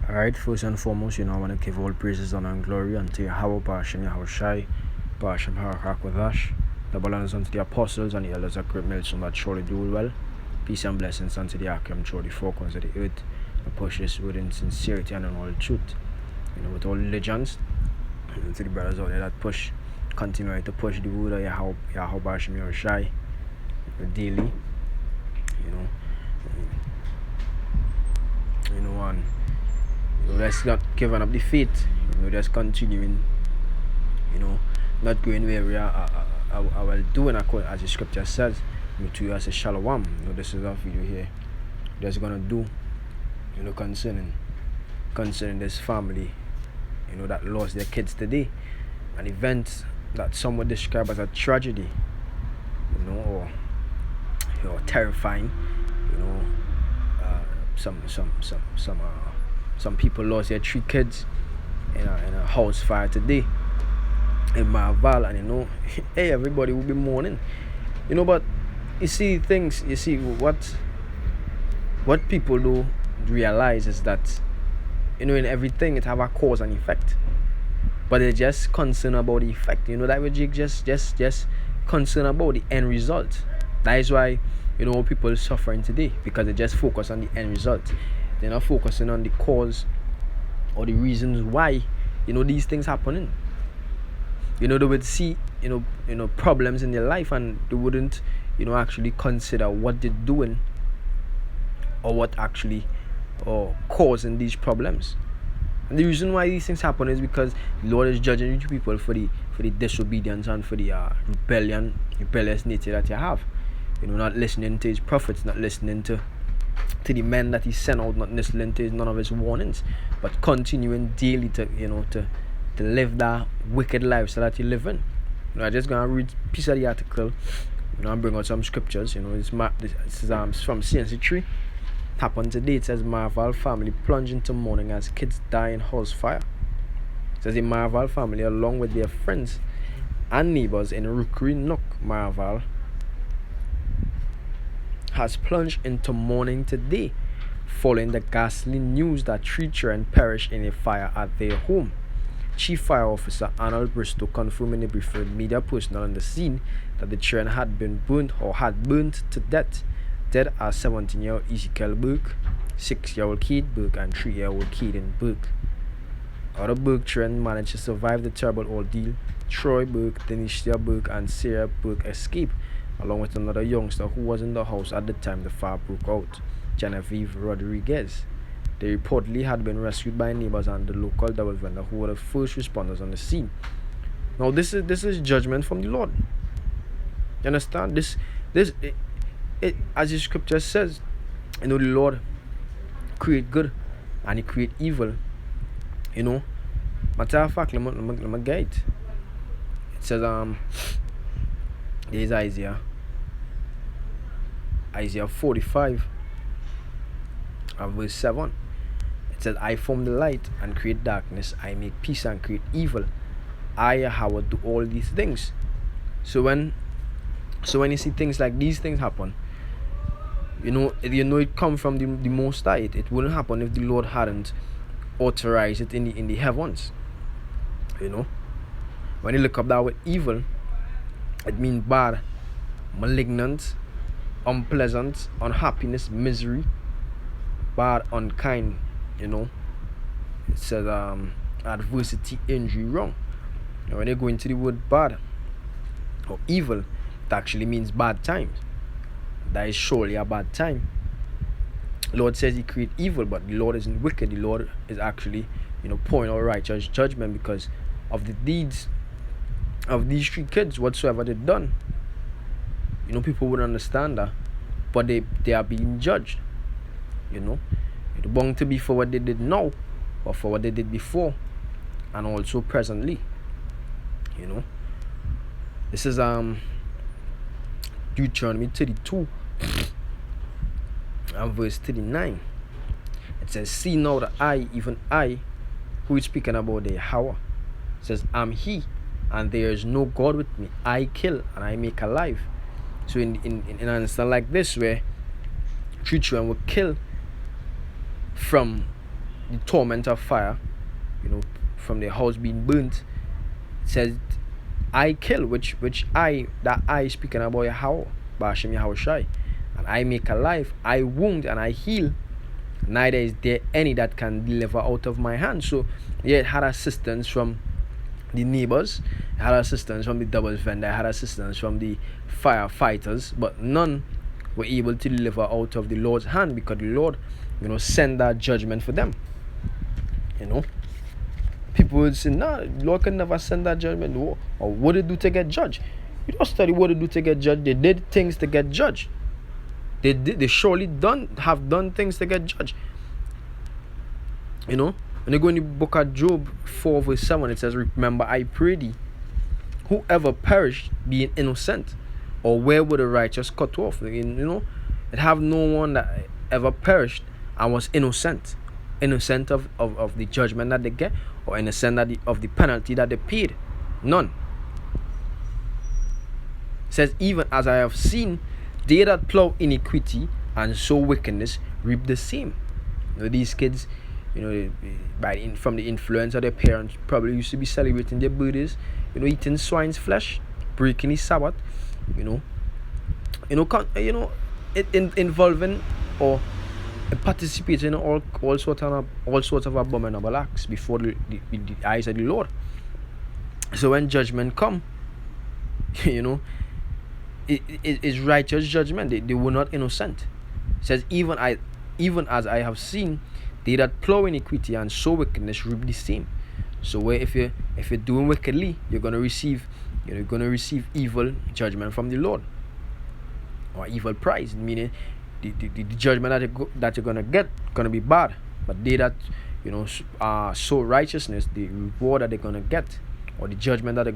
Alright, first and foremost, I want to give all praises, honor, and glory unto Yahweh, Ba'ashem Yahushai, Ba'ashem Harakwadash, double honors unto the apostles and the elders of Great Millstone that surely do well. Peace and blessings unto the Akim, through the four corners of the earth, and push this word in sincerity and in all truth, with all diligence, and to the brothers out there that push, continue to push the word of Yahweh, Ba'ashem Yahushai, daily, and let's not giving up the faith, just continuing, not going where we are, I will do as the scripture says, to you as a shalom. This is our video here, just gonna do, concerning this family, that lost their kids today, an event that some would describe as a tragedy, or terrifying, some people lost their 3 kids in a house fire today in Marval, and hey, everybody will be mourning, but you see what people do realize is that in everything it have a cause and effect, but they're just concerned about the effect, that we just concerned about the end result. That is why people are suffering today, because they just focus on the end result. They're not focusing on the cause or the reasons why these things happening. They would see problems in their life, and they wouldn't actually consider what they're doing or what actually causing these problems. And the reason why these things happen is because the Lord is judging you people for the disobedience and for the rebellious nature that you have. Not listening to his prophets, not listening to the men that he sent out, not listening to none of his warnings, but continuing daily to live that wicked lifestyle that you live in. I'm just gonna read a piece of the article, and bring out some scriptures. This is from CNC3. Happened today. It says Marval family plunge into mourning as kids die in house fire. It says the Marval family, along with their friends and neighbors in Rookery Nook, Marval, has plunged into mourning today following the ghastly news that 3 children perished in a fire at their home. Chief Fire Officer Arnold Bristow confirmed in a brief with media personnel on the scene that the children had been burnt to death. Dead are 17-year-old Ezekiel Burke, 6-year-old Kate Burke, and 3-year-old Caden Burke. Other Burke children managed to survive the terrible ordeal. Troy Burke, Denisha Burke, and Sarah Burke escaped, along with another youngster who was in the house at the time the fire broke out, Genevieve Rodriguez. They reportedly had been rescued by neighbors and the local double vendor, who were the first responders on the scene. Now this is judgment from the Lord. You understand? This as the scripture says, the Lord create good and he create evil. Matter of fact, let me get it. It says there's Isaiah 45 and verse 7. It says, I form the light and create darkness, I make peace and create evil. I Yahweh do all these things. So when you see things like these things happen, it come from the Most High. It wouldn't happen if the Lord hadn't authorized it in the heavens. When you look up that word evil, it means bad, malignant, unpleasant, unhappiness, misery, bad, unkind. It says adversity, injury, wrong. Now when you go into the word bad or evil, it actually means bad times. That is surely a bad time. The Lord says he create evil, but the Lord isn't wicked. The Lord is actually pouring out righteous judgment because of the deeds of these 3 kids, whatsoever they've done. People wouldn't understand that, but they are being judged. It's bound to be for what they did now, or for what they did before, and also presently. This is Deuteronomy 32 and verse 39. It says, see now that I, even I, who is speaking about the Yahweh, says, I'm he, and there is no God with me. I kill and I make alive. So in an instance like this, where 3 children were killed from the torment of fire, from their house being burnt. It says, I kill, which I speaking about Yahweh, Bashim Yahweh Shai. And I make alive, I wound and I heal. Neither is there any that can deliver out of my hand. So it had assistance from the neighbors, it had assistance from the double vendor, it had assistance from the firefighters, but none were able to deliver out of the Lord's hand, because the Lord, sent that judgment for them. People would say, no, the Lord can never send that judgment. Or what did they do to get judged? You don't study what they do to get judged. They did things to get judged. They surely have done things to get judged. When you go in the book of Job 4 verse 7, it says, remember, I pray thee, whoever perished being innocent, or where were the righteous cut off? It have no one that ever perished and was innocent of the judgment that they get, or innocent of the penalty that they paid. None. It says, even as I have seen, they that plow iniquity and sow wickedness reap the same. These kids, from the influence of their parents, probably used to be celebrating their birthdays, eating swine's flesh, breaking the Sabbath, involving or participating in all sorts of abominable acts before the eyes of the Lord. So when judgment come, it is righteous judgment. They were not innocent. It says, even as I have seen, they that plow iniquity and sow wickedness reap the same. So if you're doing wickedly, you're gonna receive evil judgment from the Lord, or evil prize, meaning the judgment that you're gonna get gonna be bad. But they that sow righteousness, the reward that they're gonna get, or the judgment that they're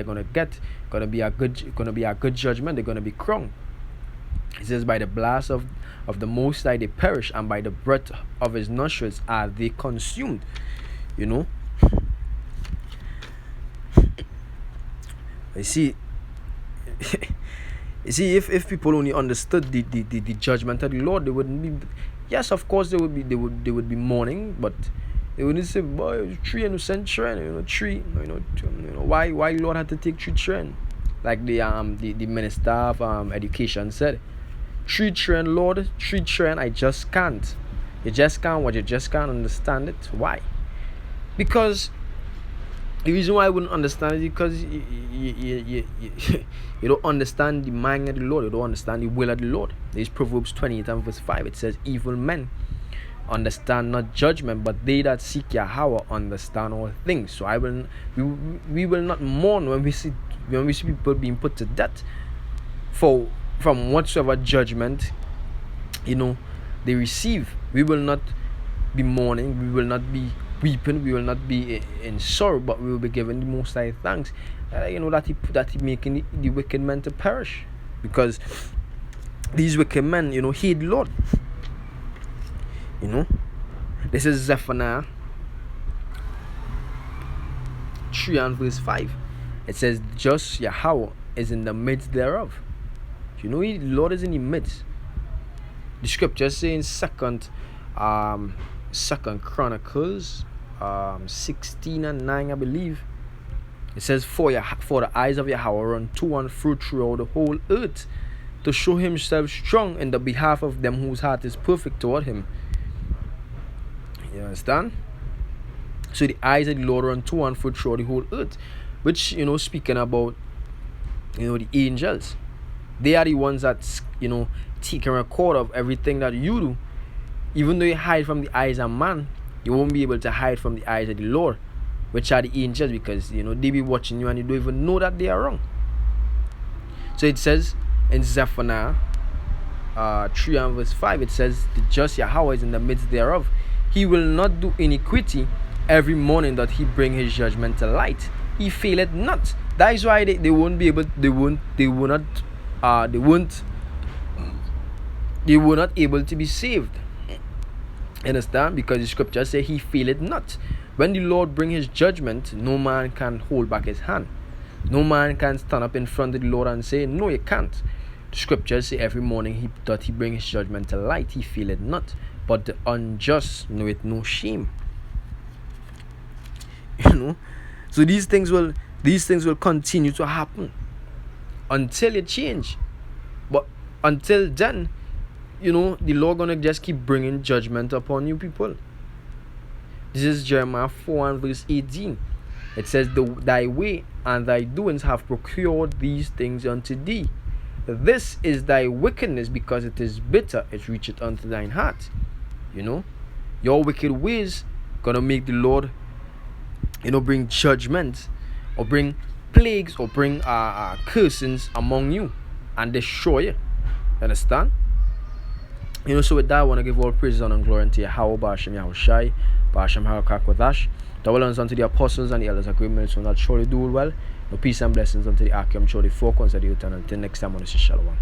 gonna get, gonna be a good judgment. They're gonna be crowned. It says, by the blast of the Most High they perish, and by the breath of his nostrils are they consumed. You see, if people only understood the judgment of the Lord, they wouldn't be. Yes, of course they would be mourning, but they wouldn't say, boy, 3 innocent children, 3, why Lord had to take 3 children, like the minister of education said. 3 children, Lord, 3 children, I just can't. You just can't understand it. Why? Because the reason why I wouldn't understand it is because you don't understand the mind of the Lord. You don't understand the will of the Lord. There's Proverbs 28 and verse 5. It says, evil men understand not judgment, but they that seek Yahweh understand all things. So we will not mourn when we see people being put to death from whatsoever judgment they receive. We will not be mourning, we will not be weeping, we will not be in sorrow, but we will be giving the Most High thanks that he making the wicked men to perish, because these wicked men hate the Lord. This is Zephaniah 3 and verse 5. It says, just Yahweh is in the midst thereof. The Lord is in the midst. The scriptures say in Second Chronicles 16 and 9, I believe. It says, for the eyes of Yahweh run to and fro throughout the whole earth, to show himself strong in the behalf of them whose heart is perfect toward him. You understand? So the eyes of the Lord run to and fro throughout the whole earth, which speaking about the angels. They are the ones that taking record of everything that you do. Even though you hide from the eyes of man, you won't be able to hide from the eyes of the Lord, which are the angels, because they be watching you and you don't even know that they are wrong. So it says in Zephaniah 3 and verse 5, it says, the just Yahweh is in the midst thereof. He will not do iniquity. Every morning that he bring his judgment to light, he faileth not. That is why they won't be able. They were not able to be saved. Understand? Because the scriptures say he faileth not. When the Lord bring his judgment, no man can hold back his hand. No man can stand up in front of the Lord and say, no, you can't. The scriptures say every morning he bring his judgment to light, he faileth not. but the unjust know it no shame. You know, so these things will continue to happen until it change. But until then, the Lord gonna just keep bringing judgment upon you people. This is Jeremiah 4 and verse 18. It says, thy way and thy doings have procured these things unto thee. This is thy wickedness, because it is bitter, it reacheth unto thine heart. Your wicked ways gonna make the Lord bring judgment, or bring plagues, or bring cursings among you and destroy you. Understand? So with that, I want to give all praises and glory unto Yahweh, Ba'ashem Yahushai, Ba'ashem Harakwadash. Double honors unto the apostles and the elders, a great milestone that surely do well. No peace and blessings unto the Akim, surely four consider you, and until next time, on the Shalom.